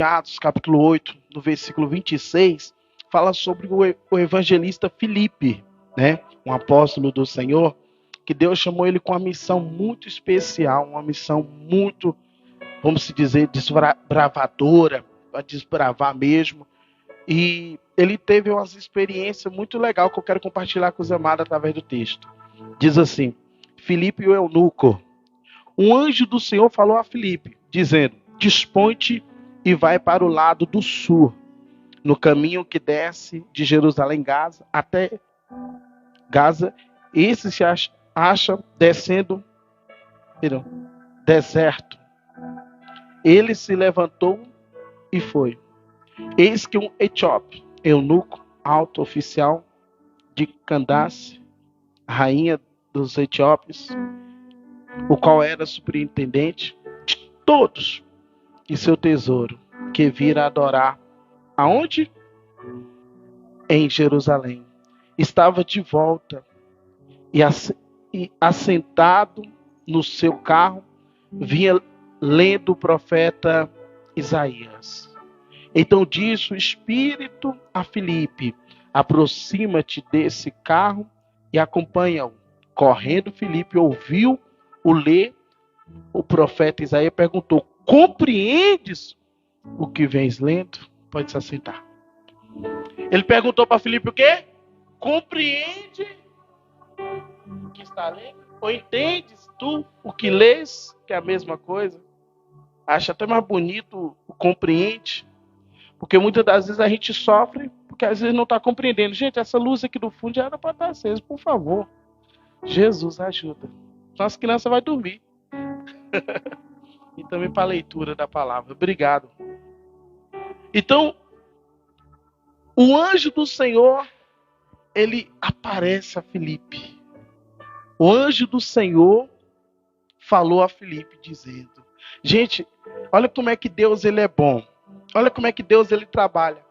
Atos, capítulo 8, no versículo 26, fala sobre o evangelista Filipe, né? Um apóstolo do Senhor, que Deus chamou ele com uma missão muito especial, uma missão muito, vamos se dizer, desbravadora, para desbravar mesmo. E ele teve umas experiências muito legais que eu quero compartilhar com os amados através do texto. Diz assim: Filipe e o eunuco. Um anjo do Senhor falou a Filipe, dizendo: dispõe-te e vai para o lado do sul, no caminho que desce de Jerusalém até Gaza. Esse se acha descendo deserto. Ele se levantou e foi. Eis que um etíope, eunuco, alto oficial de Candace, rainha dos etíopes, o qual era superintendente de todos e seu tesouro, que vira adorar. Aonde? Em Jerusalém. Estava de volta e assentado no seu carro, vinha lendo o profeta Isaías. Então disse o Espírito a Filipe: aproxima-te desse carro e acompanha-o. Correndo, Filipe ouviu-o ler o profeta Isaías, perguntou: compreendes o que vens lendo? Pode se assentar. Ele perguntou para Filipe o quê? Compreende o que está lendo? Ou entendes tu o que lês? Que é a mesma coisa. Acha até mais bonito o compreende. Porque muitas das vezes a gente sofre porque às vezes não está compreendendo. Gente, essa luz aqui do fundo já era para estar acesa, por favor. Jesus ajuda. Nossa criança vai dormir. E também para a leitura da palavra. Obrigado. Então, o anjo do Senhor, ele aparece a Filipe. O anjo do Senhor falou a Filipe dizendo: gente, olha como é que Deus ele é bom. Olha como é que Deus ele trabalha.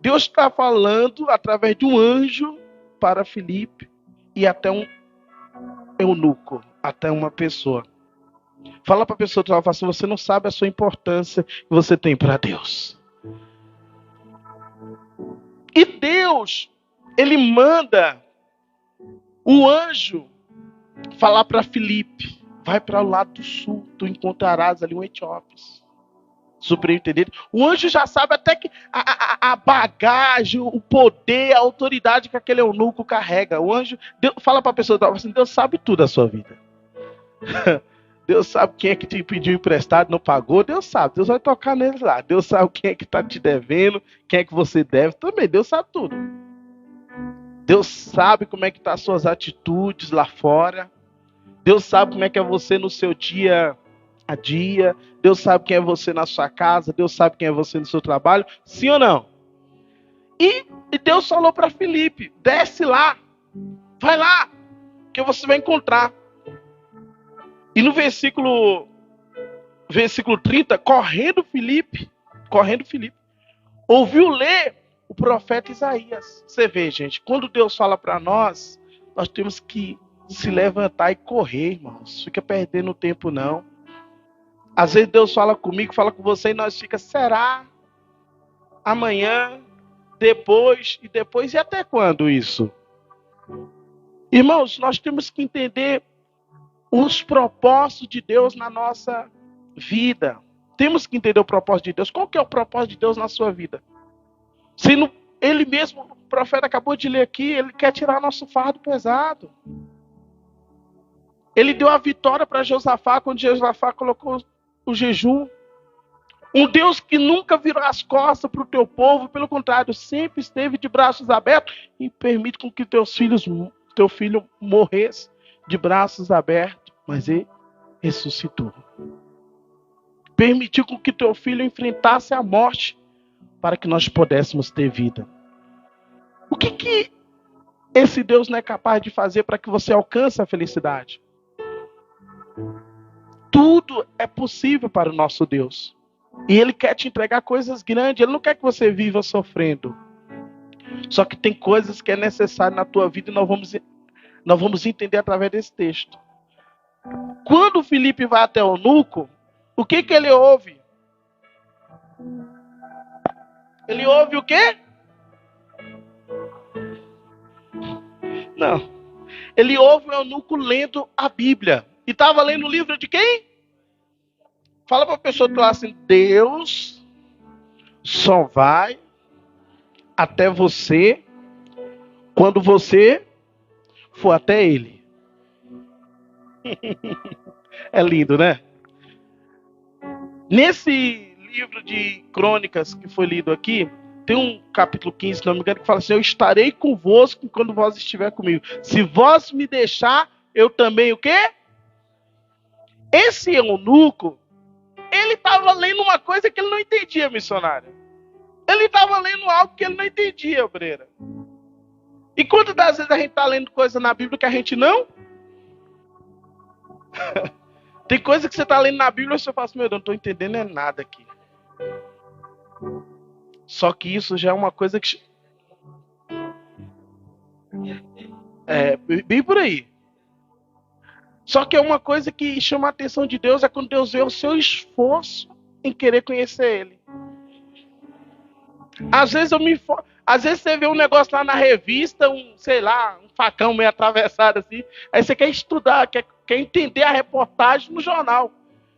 Deus está falando através de um anjo para Filipe e até um eunuco, até uma pessoa. Fala para a pessoa que fala assim: você não sabe a sua importância que você tem para Deus. E Deus, ele manda o anjo falar para Filipe: vai para o lado do sul, tu encontrarás ali um etíope. Superintendente. O anjo já sabe até que a bagagem, o poder, a autoridade que aquele eunuco carrega. O anjo fala para a pessoa assim: Deus sabe tudo da sua vida. Deus sabe quem é que te pediu emprestado, não pagou. Deus sabe, Deus vai tocar neles lá. Deus sabe quem é que está te devendo, quem é que você deve. Também, Deus sabe tudo. Deus sabe como é que estão as suas atitudes lá fora. Deus sabe como é que é você no seu dia a dia. Deus sabe quem é você na sua casa. Deus sabe quem é você no seu trabalho. Sim ou não? E Deus falou para Filipe: desce lá. Vai lá, que você vai encontrar. E no versículo 30, correndo Filipe, ouviu ler o profeta Isaías. Você vê, gente, quando Deus fala para nós, nós temos que se levantar e correr, irmãos. Fica perdendo tempo, não. Às vezes Deus fala comigo, fala com você, e nós fica: será? Amanhã? Depois? E até quando isso? Irmãos, nós temos que entender os propósitos de Deus na nossa vida. Temos que entender o propósito de Deus. Qual que é o propósito de Deus na sua vida? Se ele mesmo, o profeta acabou de ler aqui, ele quer tirar nosso fardo pesado. Ele deu a vitória para Josafá quando Josafá colocou o jejum. Um Deus que nunca virou as costas para o teu povo, pelo contrário, sempre esteve de braços abertos e permite com que teu filho morresse de braços abertos, mas ele ressuscitou. Permitiu com que teu filho enfrentasse a morte para que nós pudéssemos ter vida. O que esse Deus não é capaz de fazer para que você alcance a felicidade? Tudo é possível para o nosso Deus. E Ele quer te entregar coisas grandes. Ele não quer que você viva sofrendo. Só que tem coisas que é necessário na tua vida e nós vamos entender através desse texto. Quando Filipe vai até o eunuco, o que ele ouve? Ele ouve o quê? Não. Ele ouve o eunuco lendo a Bíblia. E estava lendo o livro de quem? Fala para a pessoa que lá assim, Deus só vai até você quando você for até Ele. É lindo, né? Nesse livro de crônicas que foi lido aqui, tem um capítulo 15, se não me engano, que fala assim, eu estarei convosco quando vós estiver comigo. Se vós me deixar, eu também o quê? Esse eunuco, ele estava lendo uma coisa que ele não entendia, missionário. Ele estava lendo algo que ele não entendia, obreira. E quantas das vezes a gente está lendo coisa na Bíblia que a gente não? Tem coisa que você está lendo na Bíblia e você fala assim, meu Deus, não estou entendendo nada aqui. Só que isso já é uma coisa que... É, bem por aí. Só que é uma coisa que chama a atenção de Deus, é quando Deus vê o seu esforço em querer conhecer Ele. Às vezes às vezes você vê um negócio lá na revista, sei lá, um facão meio atravessado assim, aí você quer estudar, quer entender a reportagem no jornal.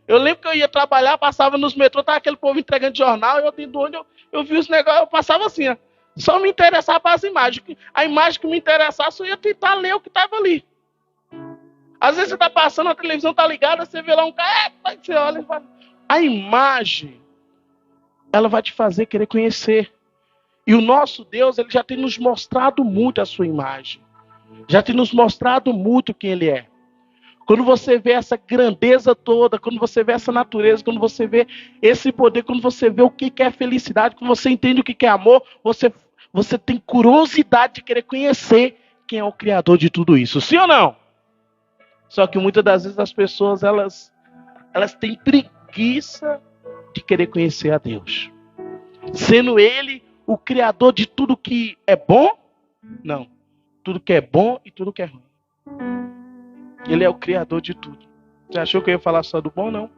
Eu lembro que eu ia trabalhar, passava nos metrôs, tava aquele povo entregando jornal, e eu dentro de onde eu vi os negócios, eu passava assim, ó, só me interessava para as imagens. A imagem que me interessasse, eu ia tentar ler o que estava ali. Às vezes você está passando, a televisão está ligada, você vê lá um cara, você olha e fala, a imagem, ela vai te fazer querer conhecer. E o nosso Deus, ele já tem nos mostrado muito a sua imagem. Já tem nos mostrado muito quem ele é. Quando você vê essa grandeza toda, quando você vê essa natureza, quando você vê esse poder, quando você vê o que é felicidade, quando você entende o que é amor, você tem curiosidade de querer conhecer quem é o Criador de tudo isso. Sim ou não? Só que muitas das vezes as pessoas, elas têm preguiça de querer conhecer a Deus. Sendo Ele o Criador de tudo que é bom? Não. Tudo que é bom e tudo que é ruim. Ele é o Criador de tudo. Você achou que eu ia falar só do bom? Não.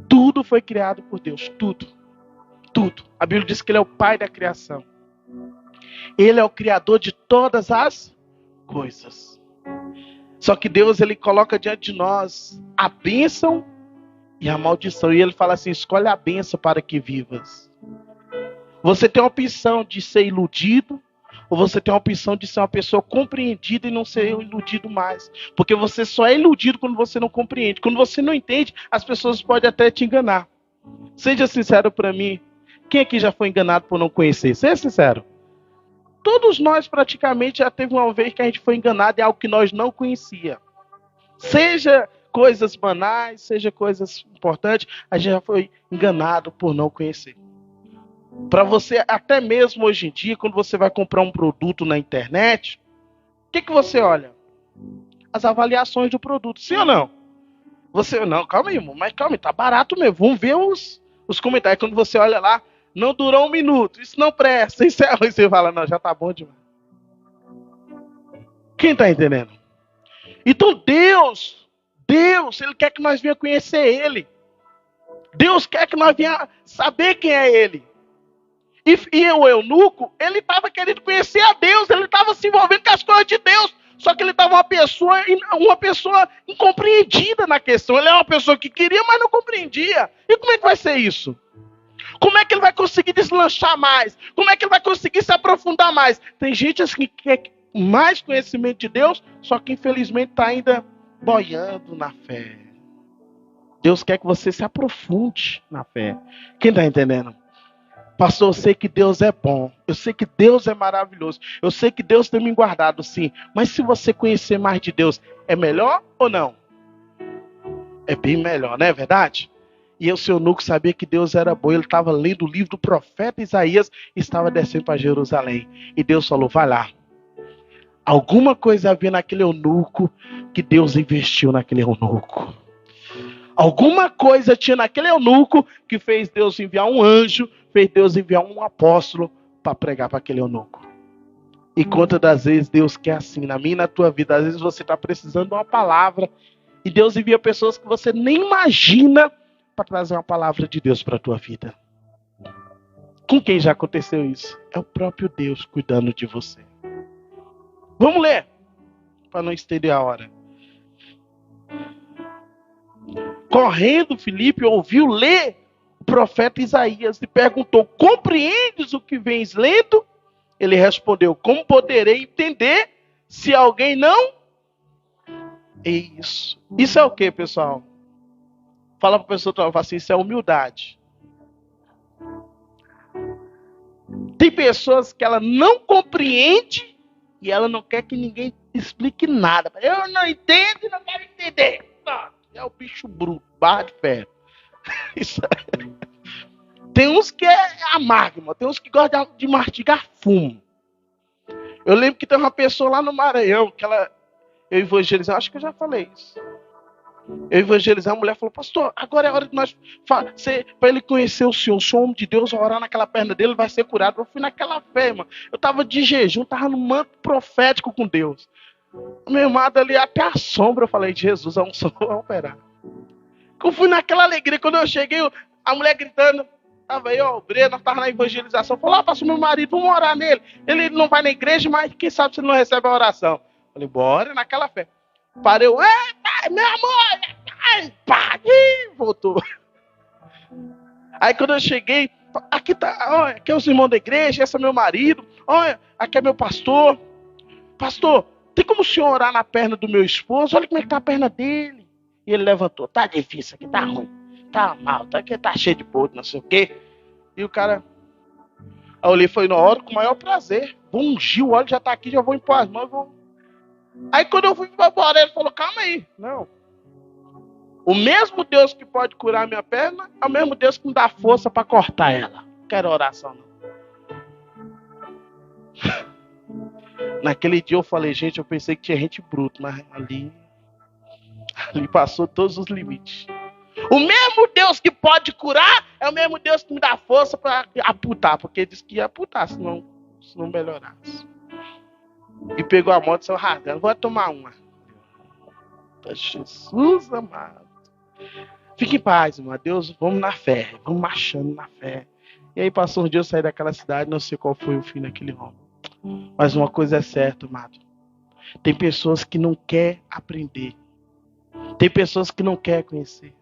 Tudo foi criado por Deus. Tudo. Tudo. A Bíblia diz que Ele é o Pai da criação. Ele é o Criador de todas as coisas. Só que Deus, Ele coloca diante de nós a bênção e a maldição. E Ele fala assim, escolhe a bênção para que vivas. Você tem a opção de ser iludido, ou você tem a opção de ser uma pessoa compreendida e não ser iludido mais. Porque você só é iludido quando você não compreende. Quando você não entende, as pessoas podem até te enganar. Seja sincero para mim. Quem aqui já foi enganado por não conhecer? Seja sincero. Todos nós praticamente já teve uma vez que a gente foi enganado em algo que nós não conhecia. Seja coisas banais, seja coisas importantes, a gente já foi enganado por não conhecer. Para você, até mesmo hoje em dia, quando você vai comprar um produto na internet, o que você olha? As avaliações do produto, sim ou não? Você, não, calma aí, mas calma aí, tá barato mesmo. Vamos ver os comentários. Quando você olha lá, não durou 1 minuto, isso não presta, isso é ruim. Você fala, não, já tá bom demais. Quem tá entendendo? Então Deus, Ele quer que nós venha conhecer Ele. Deus quer que nós venha saber quem é Ele. E o eunuco, ele estava querendo conhecer a Deus, ele estava se envolvendo com as coisas de Deus, só que ele estava uma pessoa incompreendida na questão. Ele é uma pessoa que queria, mas não compreendia. E como é que vai ser isso? Como é que ele vai conseguir deslanchar mais? Como é que ele vai conseguir se aprofundar mais? Tem gente assim, que quer mais conhecimento de Deus, só que infelizmente está ainda boiando na fé. Deus quer que você se aprofunde na fé. Quem está entendendo? Pastor, eu sei que Deus é bom, eu sei que Deus é maravilhoso, eu sei que Deus tem me guardado, sim, mas se você conhecer mais de Deus, é melhor ou não? É bem melhor, não é verdade? E o seu eunuco sabia que Deus era bom, ele estava lendo o livro do profeta Isaías e estava descendo para Jerusalém. E Deus falou, vai lá. Alguma coisa havia naquele eunuco que Deus investiu naquele eunuco. Alguma coisa tinha naquele eunuco que fez Deus enviar um anjo, fez Deus enviar um apóstolo para pregar para aquele eunuco. E quantas das vezes Deus quer assim, na minha e na tua vida, às vezes você está precisando de uma palavra e Deus envia pessoas que você nem imagina para trazer uma palavra de Deus para a tua vida. Com quem já aconteceu isso? É o próprio Deus cuidando de você. Vamos ler, para não estender a hora. Correndo, Filipe ouviu ler o profeta Isaías e perguntou: compreendes o que vens lendo? Ele respondeu: como poderei entender se alguém não? É isso. Isso é o que, pessoal? Fala para a pessoa que fala assim, isso é humildade. Tem pessoas que ela não compreende e ela não quer que ninguém explique nada. Eu não entendo e não quero entender. É o bicho bruto, barra de ferro. Isso é. Tem uns que é amargo, tem uns que gostam de mastigar fumo. Eu lembro que tem uma pessoa lá no Maranhão, que eu evangelizei, acho que eu já falei isso. Eu evangelizei, a mulher falou: pastor, agora é hora de nós para ele conhecer o senhor homem de Deus, orar naquela perna dele, vai ser curado. Eu fui naquela fé, irmão. Eu estava de jejum, estava no manto profético com Deus. Meu irmão, ali até a sombra, eu falei: Jesus, a unção vai operar. Eu fui naquela alegria, quando eu cheguei, a mulher gritando, estava aí, ó, o Breno, nós estávamos na evangelização, falou: pastor, meu marido, vamos orar nele. Ele não vai na igreja, mas quem sabe se ele não recebe a oração. Eu falei: bora, naquela fé. Parei, meu amor, pá, voltou. Aí quando eu cheguei, aqui tá, olha, aqui é os irmãos da igreja, esse é meu marido, olha, aqui é meu pastor. Pastor, tem como o senhor orar na perna do meu esposo? Olha como é que tá a perna dele. E ele levantou: tá difícil aqui, tá ruim, tá mal, tá aqui, tá cheio de boldo, não sei o quê. E o cara, aí eu olhei, foi na hora, com o maior prazer. Vou ungir, o óleo já tá aqui, já vou impor as mãos, vou. Aí quando eu fui embora, ele falou: calma aí. Não. O mesmo Deus que pode curar a minha perna é o mesmo Deus que me dá força para cortar ela. Não quero oração, não. Naquele dia eu falei: gente, eu pensei que tinha gente bruta, mas ali passou todos os limites. O mesmo Deus que pode curar é o mesmo Deus que me dá força para amputar, porque ele disse que ia amputar se não melhorasse. E pegou a moto e saiu rasgando: vou tomar uma. Jesus amado. Fique em paz, irmão. Deus, vamos na fé. Vamos marchando na fé. E aí passou um dia, eu saí daquela cidade, não sei qual foi o fim daquele homem. Mas uma coisa é certa, amado. Tem pessoas que não querem aprender. Tem pessoas que não querem conhecer.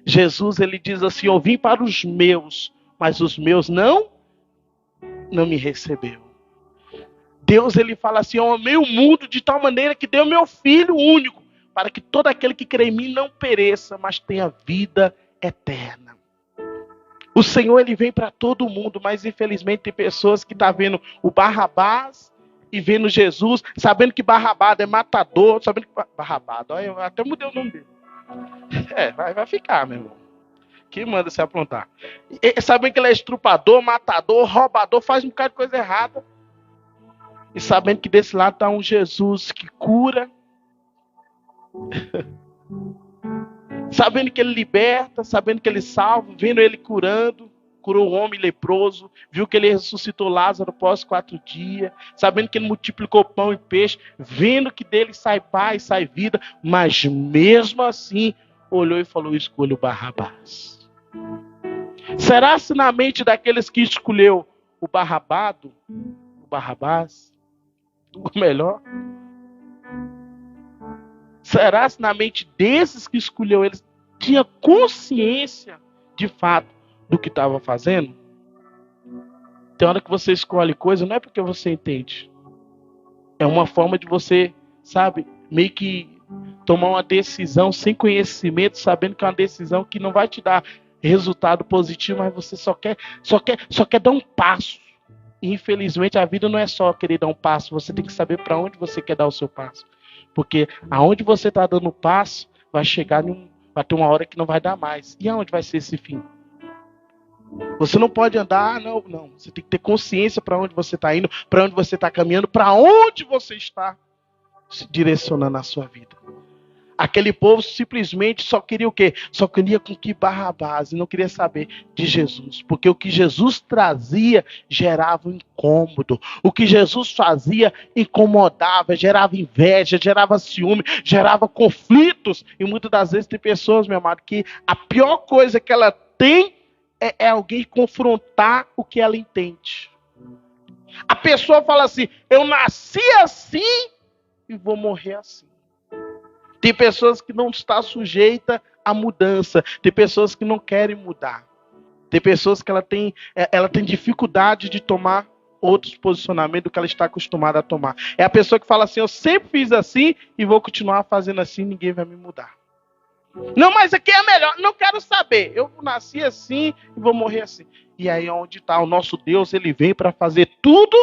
Jesus, ele diz assim: eu vim para os meus, mas os meus não me receberam. Deus, ele fala assim: eu amei o mundo de tal maneira que deu meu Filho único, para que todo aquele que crê em mim não pereça, mas tenha vida eterna. O Senhor, ele vem para todo mundo, mas infelizmente tem pessoas que estão vendo o Barrabás e vendo Jesus, sabendo que Barrabás é matador, sabendo que Barrabás, eu até mudei o nome dele. Vai ficar, meu irmão. Que manda se aprontar. Sabendo que ele é estrupador, matador, roubador, faz um bocado de coisa errada. E sabendo que desse lado está um Jesus que cura. Sabendo que ele liberta, sabendo que ele salva, vendo ele curando, curou o homem leproso, viu que ele ressuscitou Lázaro após 4 dias, sabendo que ele multiplicou pão e peixe, vendo que dele sai paz, sai vida, mas mesmo assim olhou e falou: escolha o Barrabás. Será se na mente daqueles que escolheu o Barrabás, o melhor? Será se na mente desses que escolheu eles tinha consciência de fato do que estava fazendo? Tem hora que você escolhe coisa, não é porque você entende. É uma forma de você, sabe, meio que tomar uma decisão sem conhecimento, sabendo que é uma decisão que não vai te dar resultado positivo, mas você só quer dar um passo. E, infelizmente, a vida não é só querer dar um passo, você tem que saber para onde você quer dar o seu passo. Porque aonde você está dando o passo, vai vai ter uma hora que não vai dar mais. E aonde vai ser esse fim? Você não pode andar, não. Você tem que ter consciência para onde você está indo, para onde você está caminhando, para onde você está se direcionando a sua vida. Aquele povo simplesmente só queria o quê? Só queria cumprir Barrabás e não queria saber de Jesus. Porque o que Jesus trazia gerava um incômodo. O que Jesus fazia incomodava, gerava inveja, gerava ciúme, gerava conflitos. E muitas das vezes tem pessoas, meu amado, que a pior coisa que ela tem é alguém confrontar o que ela entende. A pessoa fala assim, eu nasci assim e vou morrer assim. Tem pessoas que não estão sujeitas à mudança. Tem pessoas que não querem mudar. Tem pessoas que ela tem dificuldade de tomar outros posicionamentos do que ela está acostumada a tomar. É a pessoa que fala assim, eu sempre fiz assim e vou continuar fazendo assim, ninguém vai me mudar. Não, mas aqui é melhor, não quero saber. Eu nasci assim e vou morrer assim. E aí onde está o nosso Deus, ele vem para fazer tudo,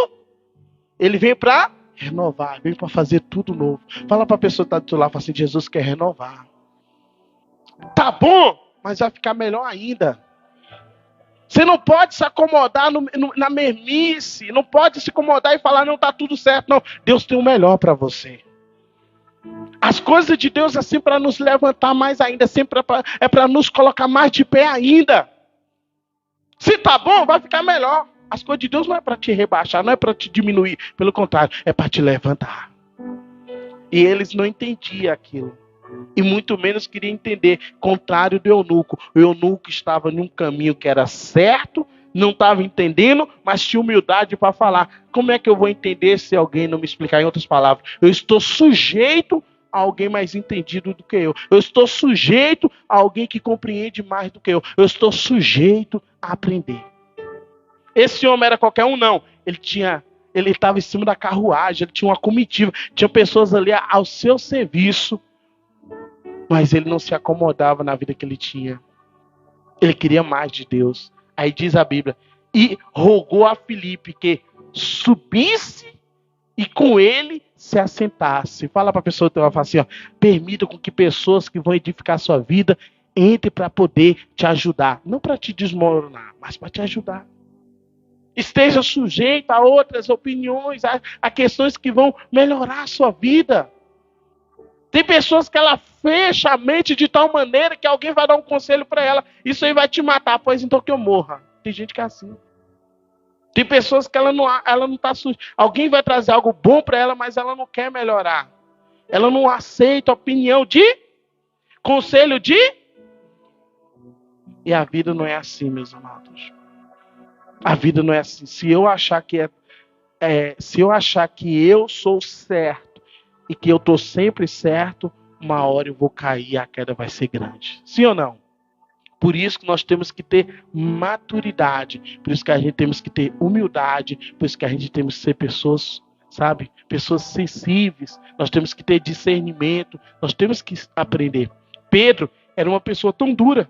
ele vem para renovar, vem para fazer tudo novo. Fala para a pessoa que está do teu lado, fala assim, Jesus quer renovar. Tá bom, mas vai ficar melhor ainda. Você não pode se acomodar na mesmice, não pode se acomodar e falar, não, tá tudo certo, não. Deus tem o melhor para você. As coisas de Deus é sempre para nos levantar mais ainda, sempre é para nos colocar mais de pé ainda. Se tá bom, vai ficar melhor. As coisas de Deus não é para te rebaixar, não é para te diminuir, pelo contrário, é para te levantar. E eles não entendiam aquilo. E muito menos queria entender, contrário do eunuco. O eunuco estava num caminho que era certo, não estava entendendo, mas tinha humildade para falar. Como é que eu vou entender se alguém não me explicar? Em outras palavras, eu estou sujeito a alguém mais entendido do que eu. Eu estou sujeito a alguém que compreende mais do que eu. Eu estou sujeito a aprender. Esse homem era qualquer um, não. Ele estava em cima da carruagem, ele tinha uma comitiva, tinha pessoas ali ao seu serviço. Mas ele não se acomodava na vida que ele tinha. Ele queria mais de Deus. Aí diz a Bíblia, e rogou a Filipe que subisse e com ele se assentasse. Fala para a pessoa, fala assim, ó, permita com que pessoas que vão edificar a sua vida entrem para poder te ajudar. Não para te desmoronar, mas para te ajudar. Esteja sujeito a outras opiniões, a questões que vão melhorar a sua vida. Tem pessoas que ela fecha a mente de tal maneira que alguém vai dar um conselho para ela. Isso aí vai te matar, pois então que eu morra. Tem gente que é assim. Tem pessoas que ela não está sujeita. Alguém vai trazer algo bom para ela, mas ela não quer melhorar. Ela não aceita opinião de conselho de. E a vida não é assim, meus amados. A vida não é assim. Se eu achar que eu sou certo e que eu estou sempre certo, uma hora eu vou cair e a queda vai ser grande. Sim ou não? Por isso que nós temos que ter maturidade. Por isso que a gente temos que ter humildade. Por isso que a gente temos que ser pessoas, sabe? Pessoas sensíveis. Nós temos que ter discernimento. Nós temos que aprender. Pedro era uma pessoa tão dura.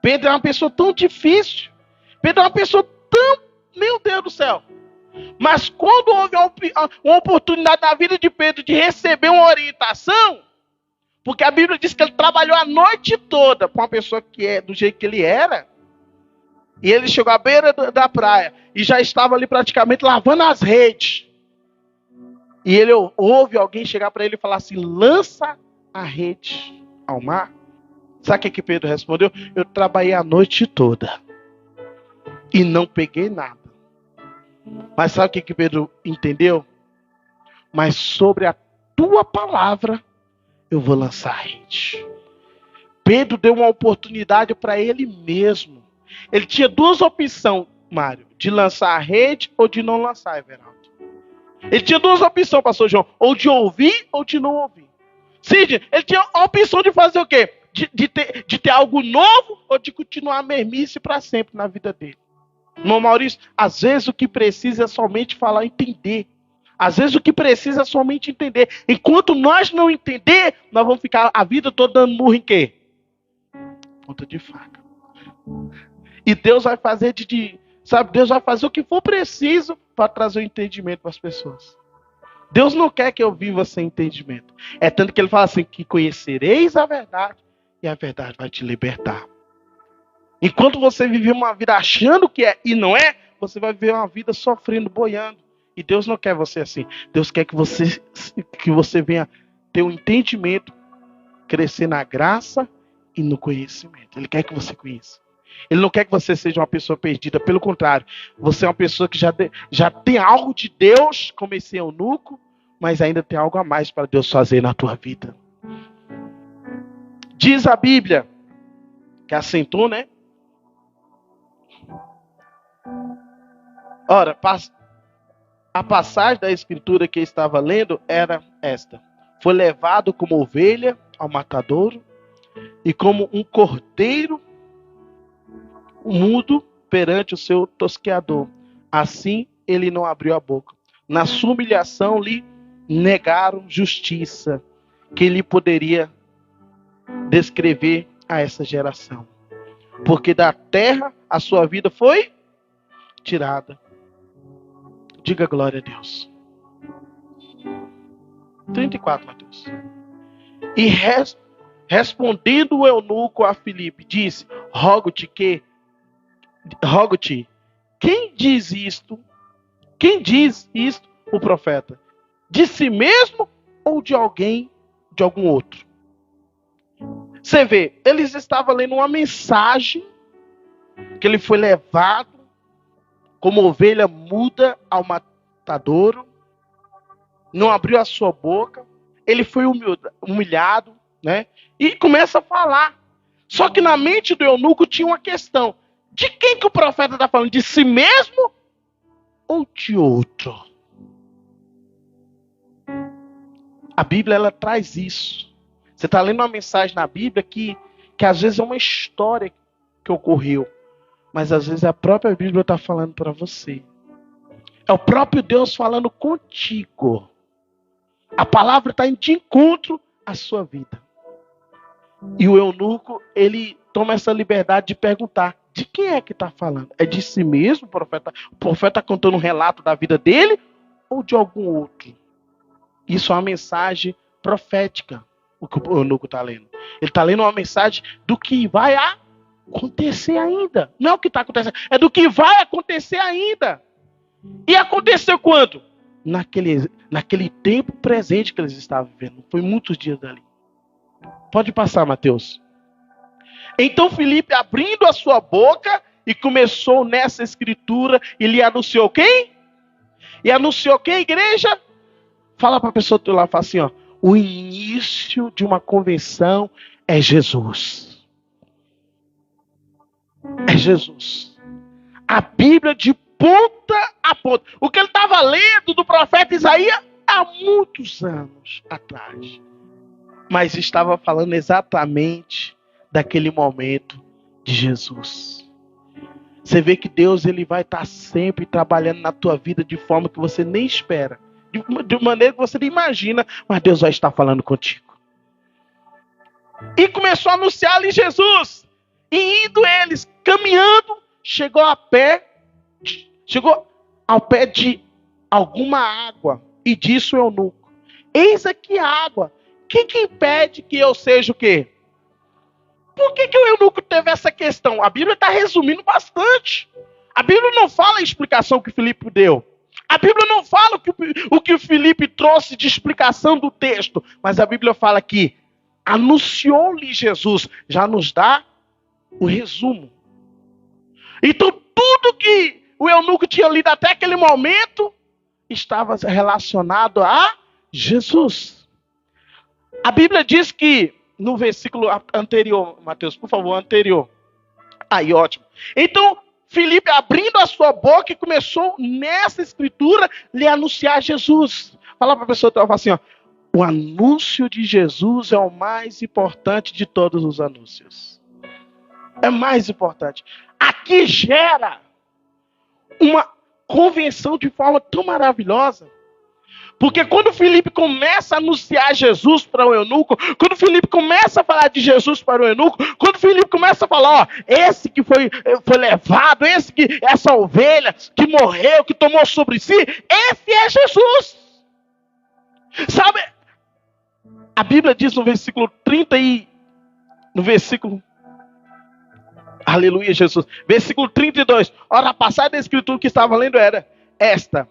Pedro é uma pessoa tão difícil. Pedro é uma pessoa tão... Meu Deus do céu. Mas quando houve uma oportunidade na vida de Pedro de receber uma orientação, porque a Bíblia diz que ele trabalhou a noite toda com uma pessoa que é do jeito que ele era, e ele chegou à beira da praia e já estava ali praticamente lavando as redes. E ele ouve alguém chegar para ele e falar assim, lança a rede ao mar. Sabe o que Pedro respondeu? Eu trabalhei a noite toda e não peguei nada. Mas sabe o que Pedro entendeu? Mas sobre a tua palavra, eu vou lançar a rede. Pedro deu uma oportunidade para ele mesmo. Ele tinha duas opções, Mário, de lançar a rede ou de não lançar, Everaldo. Ele tinha duas opções, pastor João, ou de ouvir ou de não ouvir. Cid, ele tinha a opção de fazer o quê? De ter algo novo ou de continuar a mesmice para sempre na vida dele. Irmão Maurício, às vezes o que precisa é somente falar, entender. Às vezes o que precisa é somente entender. Enquanto nós não entender, nós vamos ficar a vida toda dando murro em quê? Ponta de faca. E Deus vai fazer Deus vai fazer o que for preciso para trazer o entendimento para as pessoas. Deus não quer que eu viva sem entendimento. É tanto que ele fala assim, que conhecereis a verdade e a verdade vai te libertar. Enquanto você viver uma vida achando que é e não é, você vai viver uma vida sofrendo, boiando. E Deus não quer você assim. Deus quer que você venha ter um entendimento, crescer na graça e no conhecimento. Ele quer que você conheça. Ele não quer que você seja uma pessoa perdida. Pelo contrário, você é uma pessoa que já tem algo de Deus, como esse eunuco, mas ainda tem algo a mais para Deus fazer na tua vida. Diz a Bíblia que assentou, né? Ora, a passagem da escritura que eu estava lendo era esta: foi levado como ovelha ao matadouro, e como um cordeiro mudo perante o seu tosqueador. Assim ele não abriu a boca. Na sua humilhação lhe negaram justiça, que lhe poderia descrever a essa geração. Porque da terra a sua vida foi tirada. Diga glória a Deus. 34, Mateus. E respondendo o eunuco a Filipe, disse: rogo-te, quem diz isto? Quem diz isto? O profeta. De si mesmo ou de alguém, de algum outro? Você vê, eles estavam lendo uma mensagem que ele foi levado como ovelha muda ao matadouro, não abriu a sua boca, ele foi humilhado, né? E começa a falar. Só que na mente do eunuco tinha uma questão: de quem que o profeta está falando? De si mesmo ou de outro? A Bíblia, ela traz isso. Você está lendo uma mensagem na Bíblia que às vezes é uma história que ocorreu, mas às vezes a própria Bíblia está falando para você. É o próprio Deus falando contigo. A palavra está indo de encontro à sua vida. E o eunuco, ele toma essa liberdade de perguntar: de quem é que está falando? É de si mesmo, o profeta? O profeta está contando um relato da vida dele ou de algum outro? Isso é uma mensagem profética, o que o eunuco está lendo. Ele está lendo uma mensagem do que vai acontecer ainda. Não é o que está acontecendo, é do que vai acontecer ainda. E aconteceu quando? Naquele tempo presente que eles estavam vivendo. Foi muitos dias dali. Pode passar, Mateus. Então Filipe, abrindo a sua boca, e começou nessa escritura, e lhe anunciou quem? E anunciou quem, igreja? Fala para a pessoa do teu lado, fala assim, ó: o início de uma convenção é Jesus. É Jesus. A Bíblia de ponta a ponta. O que ele estava lendo do profeta Isaías há muitos anos atrás. Mas estava falando exatamente daquele momento de Jesus. Você vê que Deus, ele vai estar sempre trabalhando na tua vida de forma que você nem espera. De maneira que você nem imagina, mas Deus vai estar falando contigo. E começou a anunciar-lhe Jesus. E indo eles, caminhando, chegou ao pé de alguma água. E disse o eunuco: eis aqui a água. Quem que impede que eu seja o quê? Por que o eunuco teve essa questão? A Bíblia está resumindo bastante. A Bíblia não fala a explicação que Filipe deu. A Bíblia não fala o que o Filipe trouxe de explicação do texto. Mas a Bíblia fala que anunciou-lhe Jesus. Já nos dá o resumo. Então tudo que o eunuco tinha lido até aquele momento estava relacionado a Jesus. A Bíblia diz que no versículo anterior, Mateus, por favor, anterior. Aí, ótimo. Então, Filipe, abrindo a sua boca, e começou nessa escritura lhe anunciar Jesus. Fala para a pessoa, fala assim, ó: o anúncio de Jesus é o mais importante de todos os anúncios. É mais importante. Aqui gera uma convenção de forma tão maravilhosa. Porque quando Filipe começa a anunciar Jesus para o eunuco, quando Filipe começa a falar de Jesus para o eunuco, quando Filipe começa a falar, ó, esse que foi levado, essa ovelha que morreu, que tomou sobre si, esse é Jesus. Sabe, a Bíblia diz no versículo 30 e no versículo, aleluia, Jesus, versículo 32, ora, a passagem da escritura que estava lendo era esta: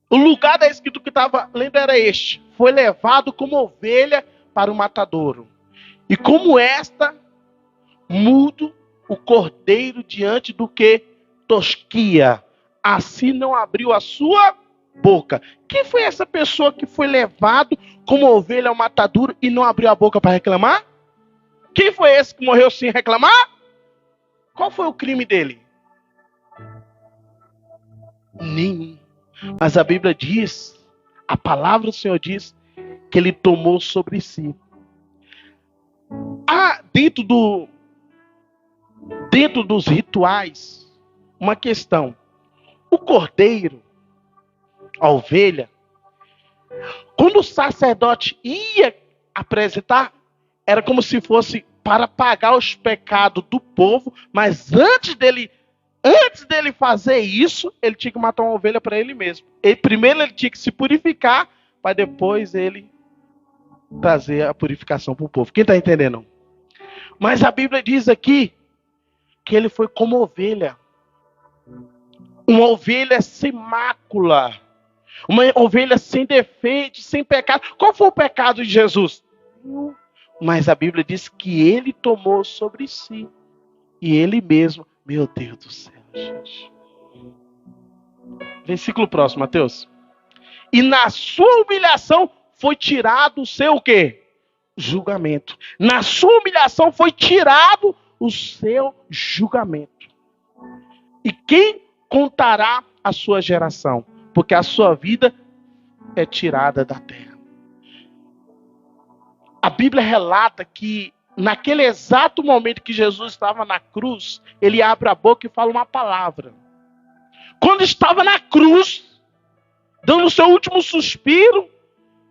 o lugar da escritura que estava lendo era este: foi levado como ovelha para o matadouro, e como esta, mudo o cordeiro diante do que tosquia, assim não abriu a sua boca. Quem foi essa pessoa que foi levado como ovelha ao matadouro e não abriu a boca para reclamar? Quem foi esse que morreu sem reclamar? Qual foi o crime dele? Nenhum. Mas a Bíblia diz, a palavra do Senhor diz, que ele tomou sobre si. Há dentro dos rituais uma questão. O cordeiro, a ovelha, quando o sacerdote ia apresentar, era como se fosse para pagar os pecados do povo, mas antes dele fazer isso, ele tinha que matar uma ovelha para ele mesmo. Primeiro ele tinha que se purificar, para depois ele trazer a purificação para o povo. Quem está entendendo? Mas a Bíblia diz aqui que ele foi como ovelha. Uma ovelha sem mácula. Uma ovelha sem defeito, sem pecado. Qual foi o pecado de Jesus? Mas a Bíblia diz que ele tomou sobre si. E ele mesmo. Meu Deus do céu, gente. Versículo próximo, Mateus. E na sua humilhação foi tirado o seu o quê? Julgamento. Na sua humilhação foi tirado o seu julgamento. E quem contará a sua geração? Porque a sua vida é tirada da terra. A Bíblia relata que naquele exato momento que Jesus estava na cruz, ele abre a boca e fala uma palavra. Quando estava na cruz, dando o seu último suspiro,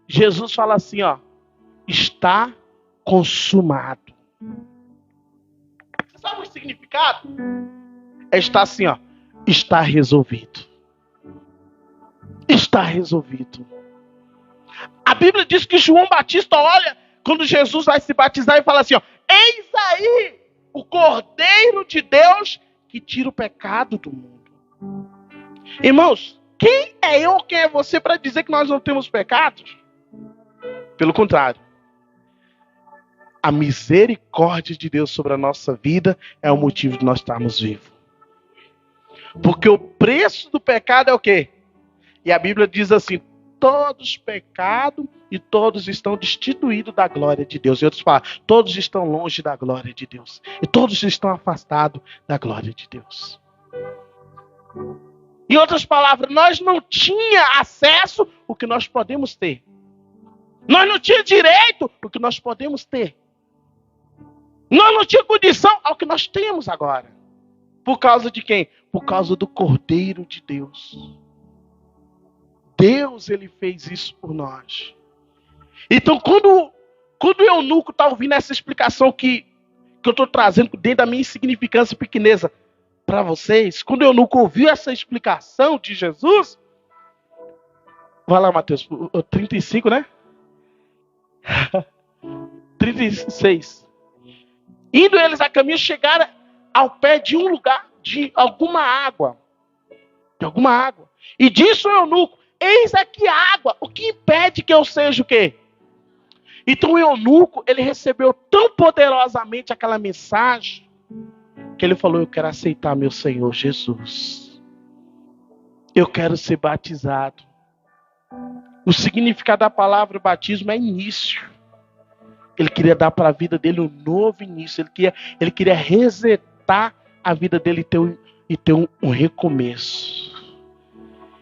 Jesus fala assim, ó, está consumado. Você sabe o significado? É estar assim, ó, está resolvido. Está resolvido. A Bíblia diz que João Batista olha quando Jesus vai se batizar e fala assim, ó, eis aí o Cordeiro de Deus que tira o pecado do mundo. Irmãos, quem é eu, quem é você para dizer que nós não temos pecados? Pelo contrário. A misericórdia de Deus sobre a nossa vida é o motivo de nós estarmos vivos. Porque o preço do pecado é o quê? E a Bíblia diz assim, todos pecaram e todos estão destituídos da glória de Deus. E outros falam, todos estão longe da glória de Deus. E todos estão afastados da glória de Deus. Em outras palavras, nós não tínhamos acesso ao que nós podemos ter. Nós não tínhamos direito ao que nós podemos ter. Nós não tínhamos condição ao que nós temos agora. Por causa de quem? Por causa do Cordeiro de Deus. Deus, ele fez isso por nós. Então, quando o eunuco está ouvindo essa explicação que eu estou trazendo dentro da minha insignificância e pequeneza para vocês, quando o eunuco ouviu essa explicação de Jesus, vai lá, Mateus, 35, né? 36. Indo eles a caminho, chegaram ao pé de um lugar, de alguma água. De alguma água. E disse o eunuco, eis aqui a água, o que impede que eu seja o quê? Então o eunuco, ele recebeu tão poderosamente aquela mensagem, que ele falou, eu quero aceitar meu Senhor Jesus. Eu quero ser batizado. O significado da palavra batismo é início. Ele queria dar para a vida dele um novo início. Ele queria resetar a vida dele e ter um recomeço.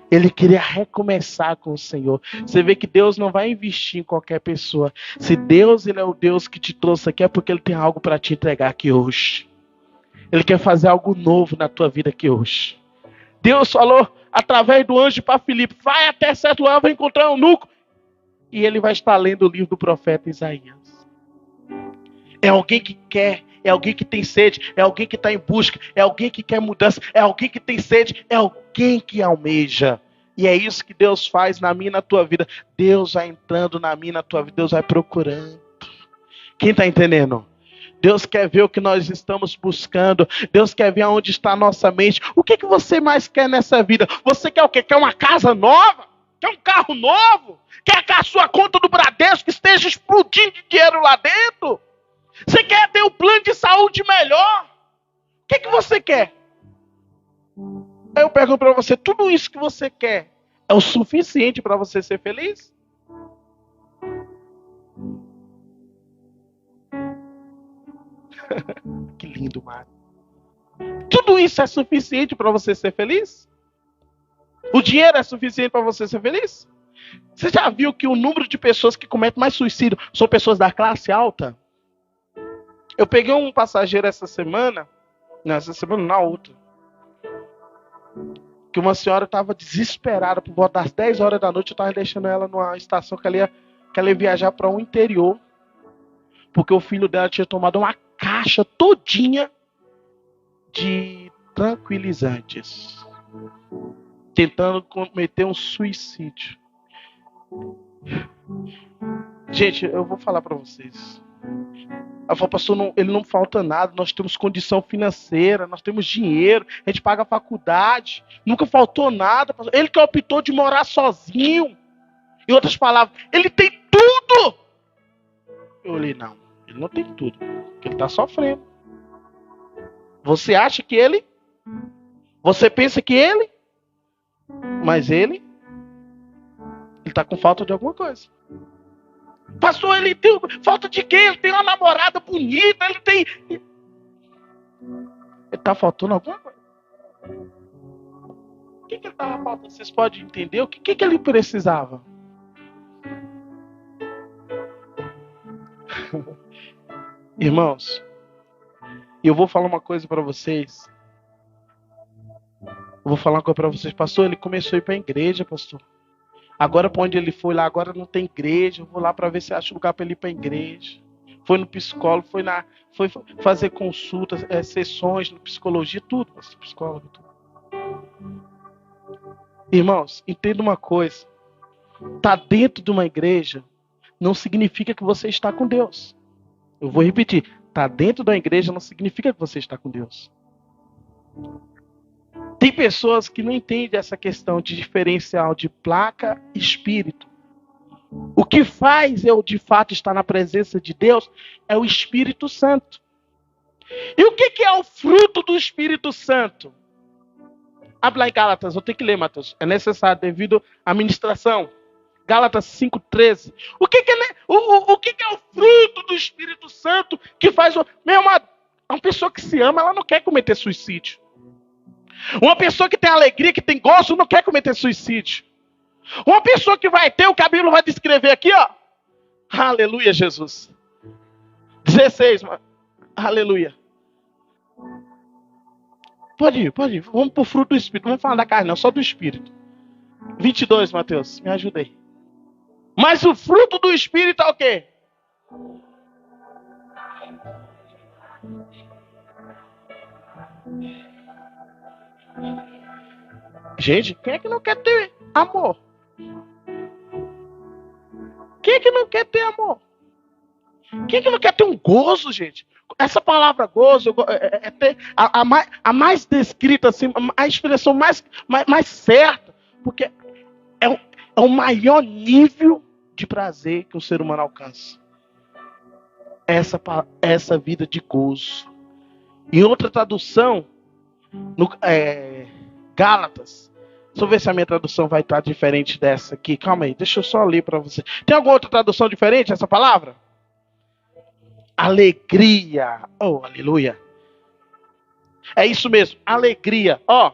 Ele queria recomeçar com o Senhor. Você vê que Deus não vai investir em qualquer pessoa. Se Deus, ele é o Deus que te trouxe aqui, é porque ele tem algo para te entregar aqui hoje. Ele quer fazer algo novo na tua vida aqui hoje. Deus falou através do anjo para Filipe, vai até certo lugar, vai encontrar um eunuco. E ele vai estar lendo o livro do profeta Isaías. É alguém que quer, é alguém que tem sede, é alguém que está em busca, é alguém que quer mudança, é alguém que tem sede, é alguém que almeja. E é isso que Deus faz na minha e na tua vida. Deus vai entrando na minha e na tua vida, Deus vai procurando. Quem está entendendo? Deus quer ver o que nós estamos buscando. Deus quer ver aonde está a nossa mente. O que você mais quer nessa vida? Você quer o quê? Quer uma casa nova? Quer um carro novo? Quer que a sua conta do Bradesco esteja explodindo de dinheiro lá dentro? Você quer ter um plano de saúde melhor? O que você quer? Eu pergunto para você, tudo isso que você quer é o suficiente para você ser feliz? Que lindo, Mário. Tudo isso é suficiente para você ser feliz? O dinheiro é suficiente para você ser feliz? Você já viu que o número de pessoas que cometem mais suicídio são pessoas da classe alta? Eu peguei um passageiro essa semana, na outra, que uma senhora estava desesperada por volta das 10 horas da noite. Eu estava deixando ela numa estação que ela ia viajar para o interior, porque o filho dela tinha tomado uma caixa todinha de tranquilizantes, tentando cometer um suicídio. Gente, eu vou falar para vocês. Ela falou, pastor, ele não falta nada, nós temos condição financeira, nós temos dinheiro, a gente paga a faculdade, nunca faltou nada. Pastor. Ele que optou de morar sozinho. Em outras palavras, ele tem tudo. Eu olhei, não, ele não tem tudo, porque ele está sofrendo. Você acha que ele? Você pensa que ele? Mas ele está com falta de alguma coisa. Pastor, ele tem falta de quê? Ele tem uma namorada bonita, ele tem... Ele está faltando alguma coisa. O que ele estava faltando? Vocês podem entender? O que ele precisava? Irmãos, eu vou falar uma coisa para vocês. Pastor, ele começou a ir para a igreja, pastor. Agora para onde ele foi lá, agora não tem igreja. Eu vou lá para ver se acha lugar para ele ir para a igreja. Foi no psicólogo, foi fazer consultas, sessões no psicologia, tudo, psicólogo, tudo. Irmãos, entenda uma coisa. Tá dentro de uma igreja não significa que você está com Deus. Eu vou repetir. Tá dentro da igreja não significa que você está com Deus. Tem pessoas que não entendem essa questão de diferencial de placa e espírito. O que faz eu, de fato, estar na presença de Deus é o Espírito Santo. E o que é o fruto do Espírito Santo? Abre lá em Gálatas, eu tenho que ler, Mateus. É necessário, devido à ministração. Gálatas 5,13. O que é o fruto do Espírito Santo que faz... Meu amado, uma pessoa que se ama, ela não quer cometer suicídio. Uma pessoa que tem alegria, que tem gozo, não quer cometer suicídio. Uma pessoa que vai ter, o que a Bíblia vai descrever aqui, ó. Aleluia, Jesus. 16, aleluia. Pode ir. Vamos pro fruto do Espírito. Não vamos falar da carne, não, só do Espírito. 22, Mateus, me ajuda aí. Mas o fruto do Espírito é o quê? Gente, quem é que não quer ter amor? Quem é que não quer ter amor? Quem é que não quer ter um gozo, gente? Essa palavra gozo é ter a mais descrita, assim, a expressão mais certa, porque é o maior nível de prazer que um ser humano alcança. Essa vida de gozo. Em outra tradução, no Gálatas, deixa eu ver se a minha tradução vai estar diferente dessa aqui. Calma aí, deixa eu só ler para você. Tem alguma outra tradução diferente essa palavra? Alegria. Oh, aleluia. É isso mesmo, alegria. Ó,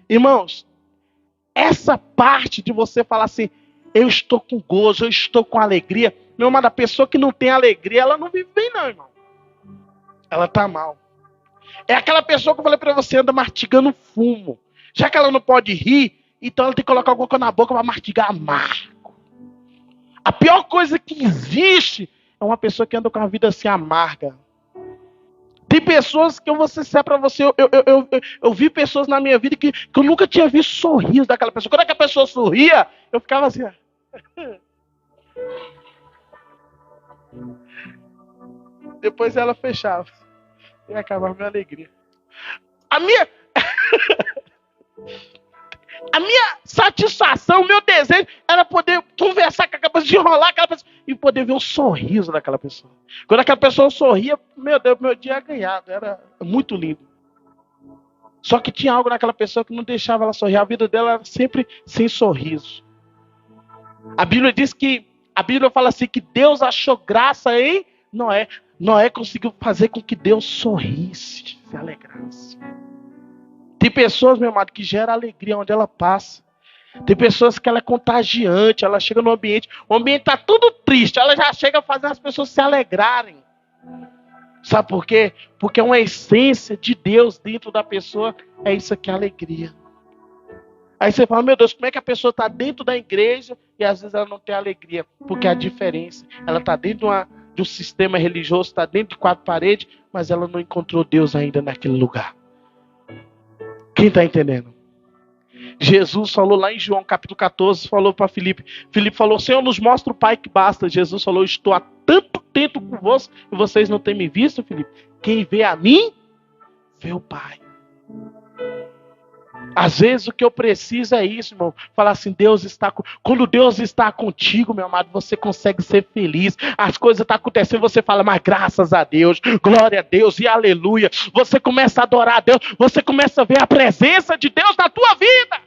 irmãos, essa parte de você falar assim, eu estou com gozo, eu estou com alegria. Meu irmão, a pessoa que não tem alegria, ela não vive bem não, irmão. Ela tá mal. É aquela pessoa que eu falei para você, anda mastigando fumo. Já que ela não pode rir, então ela tem que colocar alguma coisa na boca para mastigar amargo. A pior coisa que existe é uma pessoa que anda com a vida assim amarga. Tem pessoas que eu vou ser sério para você, eu vi pessoas na minha vida que eu nunca tinha visto sorriso daquela pessoa. Quando aquela pessoa sorria, eu ficava assim. Depois ela fechava. E acabava a minha alegria. A minha satisfação, o meu desejo era poder conversar com aquela pessoa, desenrolar aquela pessoa e poder ver o sorriso daquela pessoa. Quando aquela pessoa sorria, meu Deus, meu dia era ganhado, era muito lindo. Só que tinha algo naquela pessoa que não deixava ela sorrir, a vida dela era sempre sem sorriso. A Bíblia fala assim que Deus achou graça em Noé. Noé conseguiu fazer com que Deus sorrisse, se alegrasse. Tem pessoas, meu amado, que geram alegria onde ela passa. Tem pessoas que ela é contagiante, ela chega no ambiente, o ambiente está tudo triste, ela já chega fazendo as pessoas se alegrarem. Sabe por quê? Porque é uma essência de Deus dentro da pessoa, é isso aqui, alegria. Aí você fala, meu Deus, como é que a pessoa está dentro da igreja e às vezes ela não tem alegria? Porque a diferença, ela está dentro de um sistema religioso, está dentro de 4 paredes, mas ela não encontrou Deus ainda naquele lugar. Quem está entendendo? Jesus falou lá em João capítulo 14, falou para Filipe. Filipe falou, Senhor, nos mostra o Pai que basta. Jesus falou, estou há tanto tempo convosco e vocês não têm me visto, Filipe. Quem vê a mim, vê o Pai. Às vezes o que eu preciso é isso, irmão. Falar assim, quando Deus está contigo, meu amado, você consegue ser feliz. As coisas estão acontecendo, você fala, mas graças a Deus, glória a Deus e aleluia. Você começa a adorar a Deus, você começa a ver a presença de Deus na tua vida.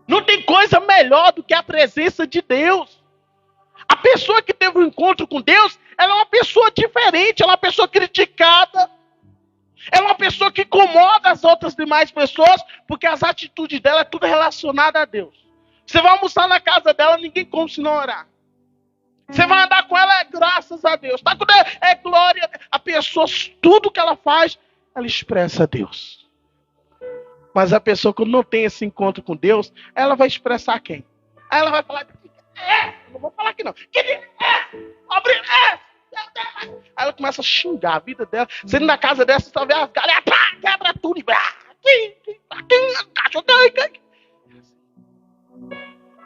Não tem coisa melhor do que a presença de Deus. A pessoa que teve um encontro com Deus, ela é uma pessoa diferente, ela é uma pessoa criticada. Ela é uma pessoa que incomoda as outras demais pessoas, porque as atitudes dela é tudo relacionada a Deus. Você vai almoçar na casa dela, ninguém come se não orar. Você vai andar com ela, é graças a Deus. Tá com ela, é glória. A pessoa, tudo que ela faz, ela expressa a Deus. Mas a pessoa, quando não tem esse encontro com Deus, ela vai expressar quem? Aí ela vai falar, não vou falar aqui não. Aí ela começa a xingar a vida dela. Você na casa dela, você só vê as galera, quebra tudo.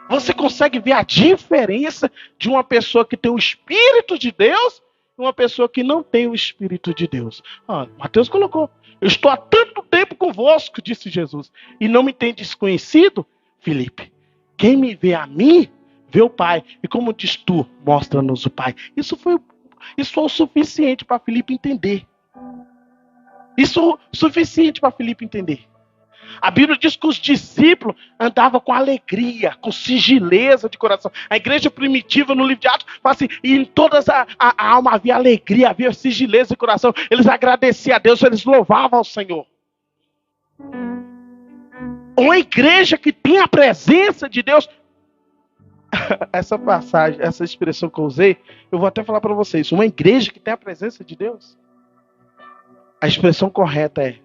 Você consegue ver a diferença de uma pessoa que tem o Espírito de Deus e uma pessoa que não tem o Espírito de Deus. Mateus colocou, eu estou há tanto tempo convosco, disse Jesus, e não me tem desconhecido, Filipe. Quem me vê a mim, vê o Pai. E como diz tu, mostra-nos o Pai. Isso foi o suficiente para Filipe entender. Isso é suficiente para Filipe entender. A Bíblia diz que os discípulos andavam com alegria, com sigileza de coração. A igreja primitiva no livro de Atos fala assim, e em todas a alma havia alegria, havia sigileza de coração. Eles agradeciam a Deus, eles louvavam ao Senhor. Uma igreja que tem a presença de Deus. Essa passagem, essa expressão que eu usei, eu vou até falar para vocês. Uma igreja que tem a presença de Deus. A expressão correta é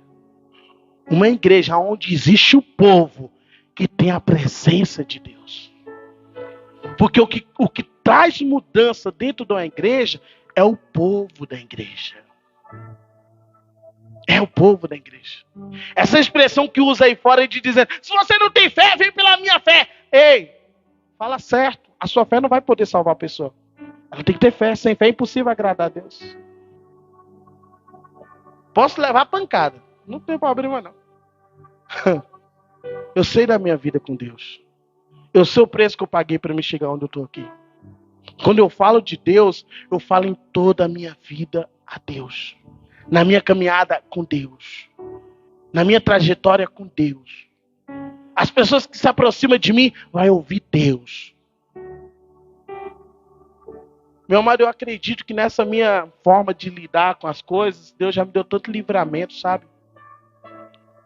uma igreja onde existe o povo que tem a presença de Deus. Porque o que traz mudança dentro de uma igreja é o povo da igreja. É o povo da igreja. Essa expressão que usa aí fora de dizer, se você não tem fé, vem pela minha fé. Ei, fala certo. A sua fé não vai poder salvar a pessoa. Ela tem que ter fé. Sem fé é impossível agradar a Deus. Posso levar pancada. Não tem problema não. Eu sei da minha vida com Deus. Eu sei o preço que eu paguei para me chegar onde eu estou aqui. Quando eu falo de Deus, eu falo em toda a minha vida a Deus. Na minha caminhada com Deus. Na minha trajetória com Deus. As pessoas que se aproximam de mim vão ouvir Deus. Meu amado, eu acredito que nessa minha forma de lidar com as coisas, Deus já me deu tanto livramento, sabe?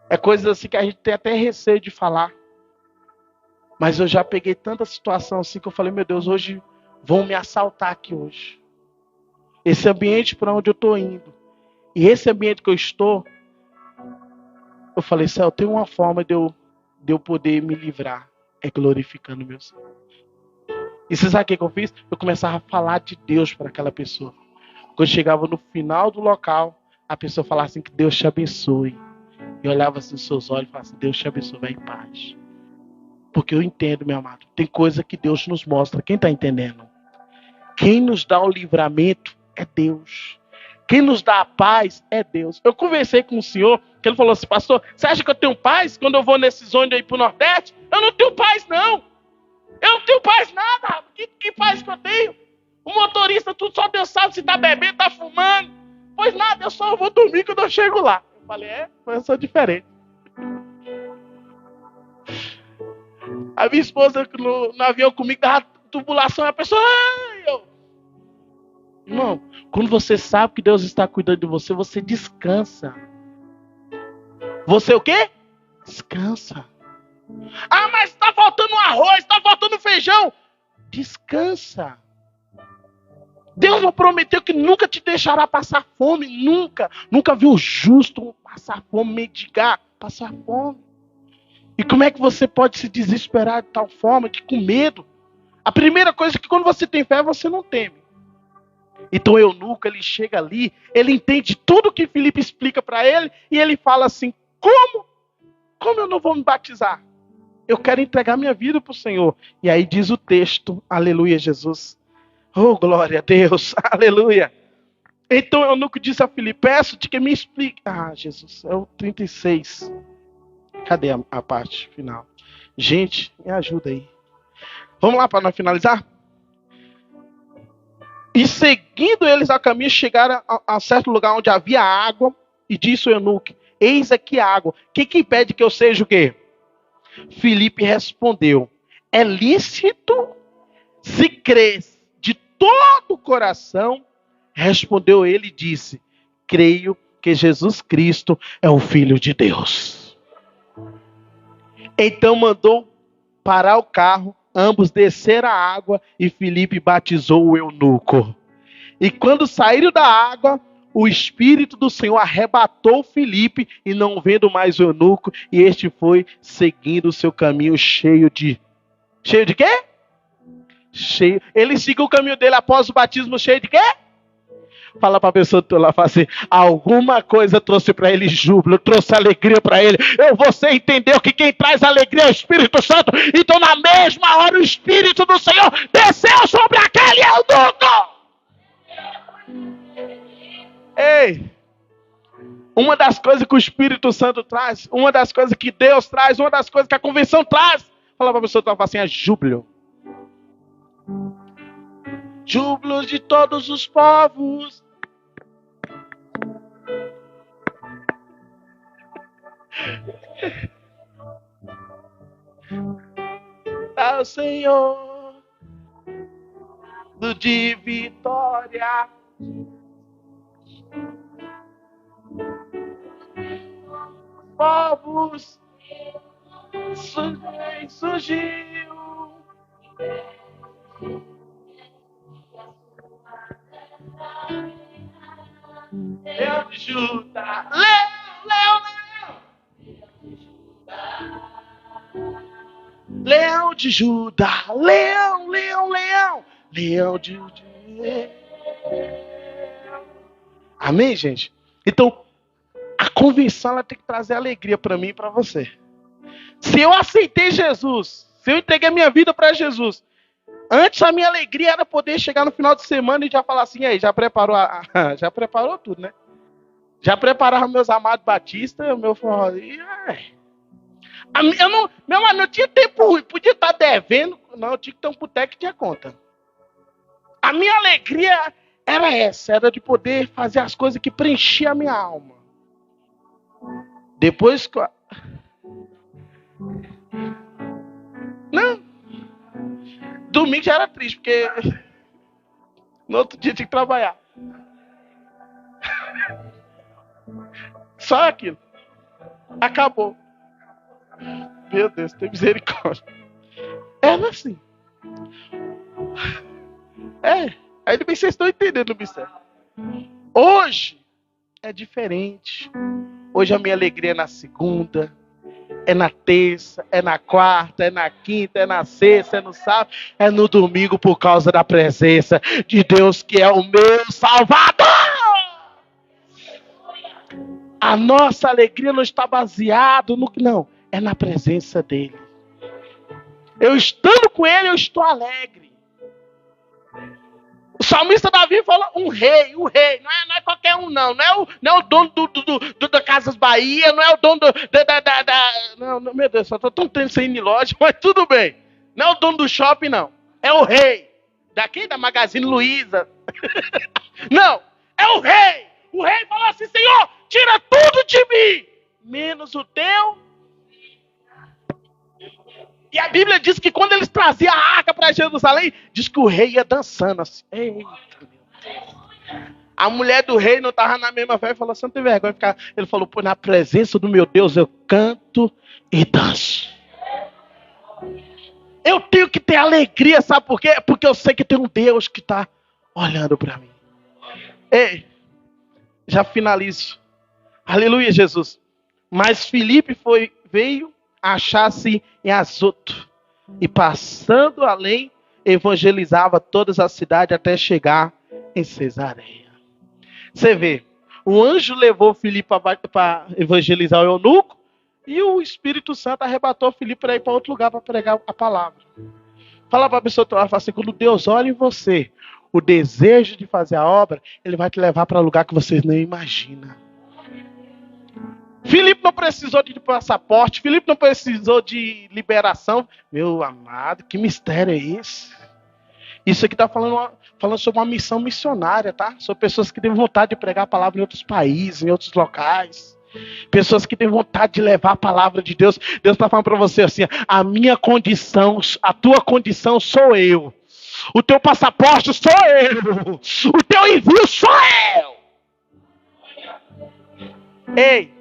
É coisas assim que a gente tem até receio de falar. Mas eu já peguei tanta situação assim que eu falei, meu Deus, hoje vão me assaltar aqui hoje. Esse ambiente para onde eu estou indo. E esse ambiente que eu estou, eu falei, Céu, tem uma forma de eu poder me livrar. É glorificando o meu Senhor. E você sabe o que eu fiz? Eu começava a falar de Deus para aquela pessoa. Quando chegava no final do local, a pessoa falava assim, que Deus te abençoe. E olhava assim nos seus olhos e falava assim, Deus te abençoe, vai em paz. Porque eu entendo, meu amado, tem coisa que Deus nos mostra. Quem está entendendo? Quem nos dá o livramento é Deus. Quem nos dá a paz é Deus. Eu conversei com o senhor, que ele falou assim, pastor, você acha que eu tenho paz quando eu vou nesses ônibus aí pro Nordeste? Eu não tenho paz, não. Eu não tenho paz nada. Que paz que eu tenho? O motorista, tudo só Deus sabe se tá bebendo, tá fumando. Pois nada, eu só vou dormir quando eu chego lá. Eu falei, eu sou diferente. A minha esposa no avião comigo dava tubulação, a pessoa, Não. Quando você sabe que Deus está cuidando de você, você descansa. Você o quê? Descansa. Ah, mas está faltando arroz, está faltando feijão. Descansa. Deus não prometeu que nunca te deixará passar fome. Nunca. Nunca viu o justo passar fome, mendigar, passar fome. E como é que você pode se desesperar de tal forma que com medo? A primeira coisa é que quando você tem fé, você não teme. Então o eunuco, ele chega ali, ele entende tudo que Filipe explica para ele, e ele fala assim, como? Como eu não vou me batizar? Eu quero entregar minha vida para o Senhor. E aí diz o texto, aleluia Jesus. Oh, glória a Deus, aleluia. Então o eunuco disse a Filipe, peço-te que me explique. Ah, Jesus, é o 36. Cadê a parte final? Gente, me ajuda aí. Vamos lá para nós finalizar? E seguindo eles ao caminho, chegaram a certo lugar onde havia água, e disse o eunuco, eis aqui a água. Quem que impede que eu seja o quê? Filipe respondeu, é lícito se crês de todo o coração. Respondeu ele e disse, creio que Jesus Cristo é o Filho de Deus. Então mandou parar o carro, ambos desceram a água e Filipe batizou o eunuco. E quando saíram da água, o Espírito do Senhor arrebatou Filipe e não vendo mais o eunuco, e este foi seguindo o seu caminho cheio de... Cheio de quê? Cheio. Ele seguiu o caminho dele após o batismo cheio de quê? Fala para a pessoa do teu lado, fala assim, alguma coisa trouxe para ele júbilo, trouxe alegria para ele. Você entendeu que quem traz alegria é o Espírito Santo? Então na mesma hora o Espírito do Senhor desceu sobre aquele eunuco. Ei, uma das coisas que o Espírito Santo traz, uma das coisas que Deus traz, uma das coisas que a convenção traz, fala para a pessoa do teu lado, fala assim, é júbilo. Júbilo de todos os povos. Ao Senhor do de vitória. Povos surgiu. Leão de Judá. Leão. Leão de Judá. Leão. Leão de Judá. Amém, gente? Então, a convenção ela tem que trazer alegria para mim e para você. Se eu aceitei Jesus, se eu entreguei minha vida para Jesus, antes a minha alegria era poder chegar no final de semana e já falar assim, aí, já preparou já preparou tudo, né? Já preparava meus amados batistas, meu forró. Eu não tinha tempo ruim, podia estar devendo, não, eu tinha que ter um boteco que tinha conta. A minha alegria era essa, era de poder fazer as coisas que preenchiam a minha alma. Depois que não, domingo já era triste, porque no outro dia tinha que trabalhar. Só aquilo. Acabou. Meu Deus, tem misericórdia. Era assim. Ainda bem que vocês estão entendendo o mistério. Hoje é diferente. Hoje a minha alegria é na segunda, é na terça, é na quarta, é na quinta, é na sexta, é no sábado, é no domingo por causa da presença de Deus que é o meu Salvador. A nossa alegria não está baseada no que não, é na presença dele. Eu estando com ele, eu estou alegre. O salmista Davi fala um rei, não é qualquer um não é o dono da Casas Bahia, não é o dono não, meu Deus, só estou tão tendo sem ir em loja, mas tudo bem. Não é o dono do shopping não, é o rei, daqui da Magazine Luiza. Não, é o rei. O rei falou assim, Senhor, tira tudo de mim, menos o teu. E a Bíblia diz que quando eles traziam a arca para Jerusalém, diz que o rei ia dançando assim. Eita, meu Deus. A mulher do rei não estava na mesma fé e falou, você não tem vergonha de ficar. Ele falou, pô, na presença do meu Deus eu canto e danço. Eu tenho que ter alegria, sabe por quê? Porque eu sei que tem um Deus que está olhando para mim. Ei, já finalizo. Aleluia, Jesus. Mas Filipe veio achar-se em Azoto. E passando além, evangelizava todas as cidades até chegar em Cesareia. Você vê, o anjo levou Filipe para evangelizar o eunuco. E o Espírito Santo arrebatou Filipe para ir para outro lugar para pregar a palavra. Fala para a pessoa, fala assim, quando Deus olha em você, o desejo de fazer a obra, ele vai te levar para lugar que vocês nem imaginam. Filipe não precisou de passaporte, Filipe não precisou de liberação. Meu amado, que mistério é esse? Isso aqui está falando sobre uma missão missionária, tá? Sobre pessoas que têm vontade de pregar a palavra em outros países, em outros locais. Pessoas que têm vontade de levar a palavra de Deus. Deus está falando para você assim, a minha condição, a tua condição sou eu. O teu passaporte sou eu. O teu envio sou eu. Ei,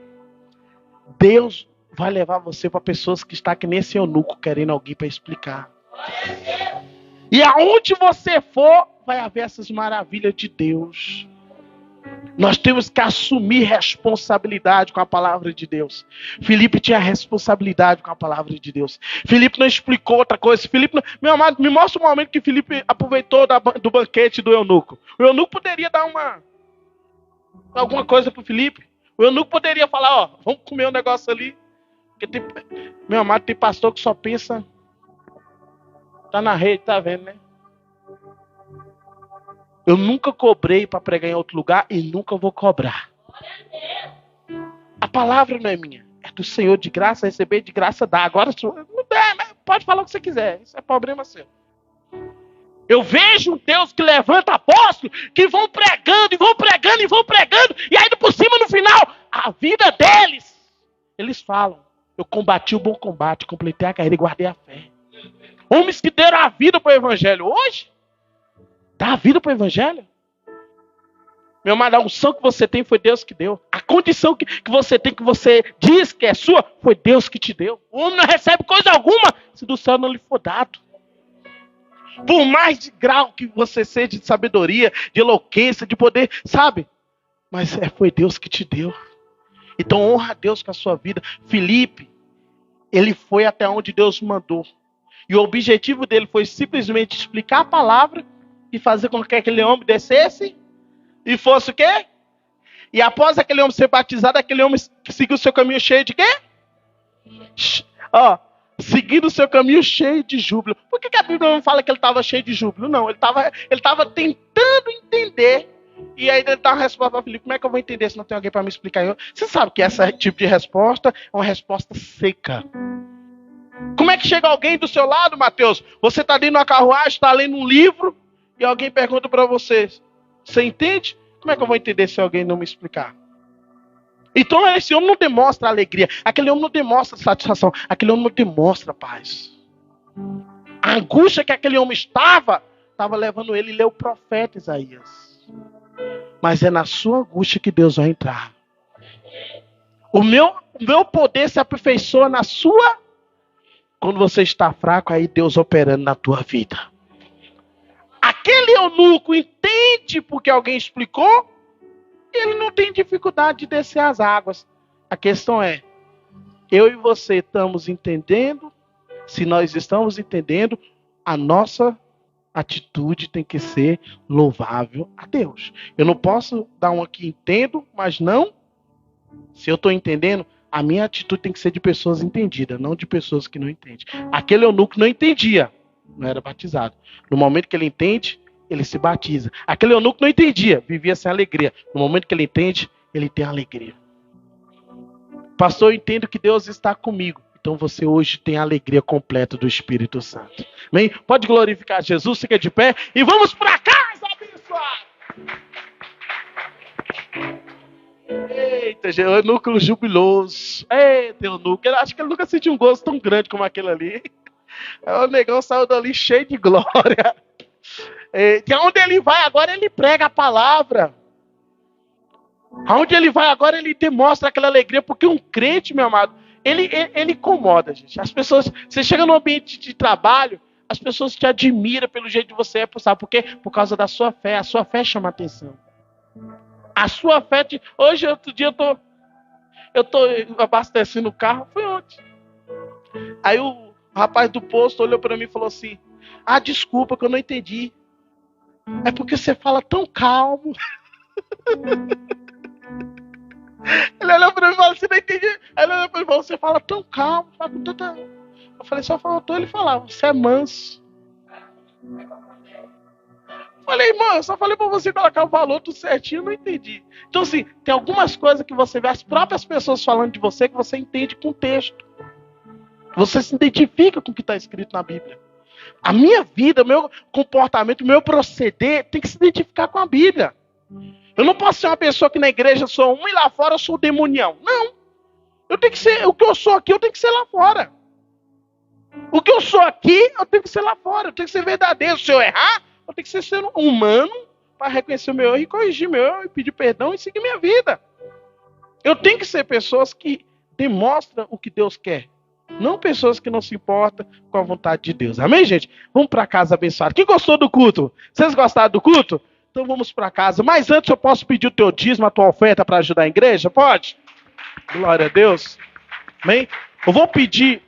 Deus vai levar você para pessoas que estão aqui nesse eunuco, querendo alguém para explicar. E aonde você for, vai haver essas maravilhas de Deus. Nós temos que assumir responsabilidade com a palavra de Deus. Filipe tinha responsabilidade com a palavra de Deus. Filipe não explicou outra coisa. Filipe não... Meu amado, me mostra um momento que Filipe aproveitou do banquete do eunuco. O eunuco poderia dar alguma coisa para o Filipe. O eunuco poderia falar, ó, vamos comer um negócio ali. Porque meu amado, tem pastor que só pensa... Tá na rede, tá vendo, né? Eu nunca cobrei para pregar em outro lugar e nunca vou cobrar. A palavra não é minha. É do Senhor de graça, receber de graça dá. Agora, não dá, mas pode falar o que você quiser. Isso é problema seu. Eu vejo um Deus que levanta apóstolos que vão pregando, e vão pregando, e vão pregando. E aí, por cima, no final, a vida deles. Eles falam, eu combati o bom combate, completei a carreira e guardei a fé. Homens que deram a vida para o evangelho. Hoje, dá a vida para o evangelho? Meu amado, a unção que você tem foi Deus que deu. A condição que você tem, que você diz que é sua, foi Deus que te deu. O homem não recebe coisa alguma se do céu não lhe for dado. Por mais de grau que você seja de sabedoria, de eloquência, de poder, sabe? Mas foi Deus que te deu. Então honra a Deus com a sua vida. Filipe, ele foi até onde Deus mandou. E o objetivo dele foi simplesmente explicar a palavra e fazer com que aquele homem descesse e fosse o quê? E após aquele homem ser batizado, aquele homem seguiu o seu caminho cheio de quê? Ó, seguindo o seu caminho cheio de júbilo. Por que a Bíblia não fala que ele estava cheio de júbilo? Não, ele estava tentando entender. E aí ele dá uma resposta para Filipe. Como é que eu vou entender se não tem alguém para me explicar? Você sabe que esse tipo de resposta é uma resposta seca. Como é que chega alguém do seu lado, Mateus? Você está dentro de uma carruagem, está lendo um livro, e alguém pergunta para você, você entende? Como é que eu vou entender se alguém não me explicar? Então esse homem não demonstra alegria, aquele homem não demonstra satisfação, aquele homem não demonstra paz. A angústia que aquele homem estava levando ele a ler o profeta Isaías. Mas é na sua angústia que Deus vai entrar. O meu poder se aperfeiçoa na sua. Quando você está fraco, aí Deus operando na tua vida. Aquele eunuco entende porque alguém explicou, e ele não tem dificuldade de descer as águas. A questão é, eu e você estamos entendendo? Se nós estamos entendendo, a nossa atitude tem que ser louvável a Deus. Eu não posso dar um aqui, entendo, mas não. Se eu estou entendendo, a minha atitude tem que ser de pessoas entendidas, não de pessoas que não entendem. Aquele eunuco não entendia, não era batizado. No momento que ele entende, ele se batiza. Aquele eunuco não entendia, vivia sem alegria. No momento que ele entende, ele tem alegria. Pastor, eu entendo que Deus está comigo. Então você hoje tem a alegria completa do Espírito Santo. Amém? Pode glorificar Jesus, fica de pé e vamos para casa, abençoado! Eita, eunuco jubiloso. Eita, eunuco. Acho que ele nunca sentiu um gosto tão grande como aquele ali. O negão saiu dali cheio de glória. Que aonde ele vai agora, ele prega a palavra. Aonde ele vai agora, ele demonstra aquela alegria, porque um crente, meu amado, ele incomoda, gente. As pessoas, você chega no ambiente de trabalho, as pessoas te admiram pelo jeito de você é, sabe por quê? Por causa da sua fé. A sua fé chama atenção. A sua fé, hoje, outro dia, eu tô abastecendo o carro, foi ontem. Aí o rapaz do posto olhou para mim e falou assim: ah, desculpa que eu não entendi. É porque você fala tão calmo. Ele olhou pra mim e falou assim: não entendi. Aí ele olhou pra mim e falou: você fala tão calmo. Eu falei: só faltou ele falar, você é manso. Eu falei: irmão, eu só falei pra você colocar o valor tudo certinho, eu não entendi. Então, assim, tem algumas coisas que você vê as próprias pessoas falando de você que você entende com o texto. Você se identifica com o que está escrito na Bíblia. A minha vida, o meu comportamento, o meu proceder tem que se identificar com a Bíblia. Eu não posso ser uma pessoa que na igreja sou um e lá fora eu sou o demonião. Não. Eu tenho que ser, o que eu sou aqui, eu tenho que ser lá fora. O que eu sou aqui, eu tenho que ser lá fora. Eu tenho que ser verdadeiro. Se eu errar, eu tenho que ser humano para reconhecer o meu erro e corrigir meu erro e pedir perdão e seguir minha vida. Eu tenho que ser pessoas que demonstram o que Deus quer. Não pessoas que não se importam com a vontade de Deus. Amém, gente? Vamos para casa abençoado. Quem gostou do culto? Vocês gostaram do culto? Então vamos para casa. Mas antes eu posso pedir o teu dízimo, a tua oferta para ajudar a igreja? Pode? Glória a Deus. Amém? Eu vou pedir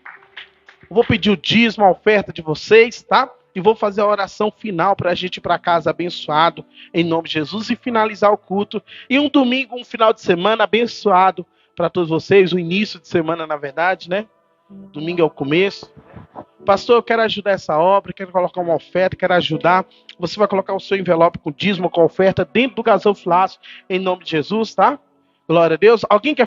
o dízimo, a oferta de vocês, tá? E vou fazer a oração final para a gente ir para casa abençoado, em nome de Jesus, e finalizar o culto. E um domingo, um final de semana abençoado para todos vocês, o início de semana, na verdade, né? Domingo é o começo. Pastor, eu quero ajudar essa obra, quero colocar uma oferta, quero ajudar. Você vai colocar o seu envelope com dízimo, com oferta, dentro do Gasão Flácio, em nome de Jesus, tá? Glória a Deus. Alguém quer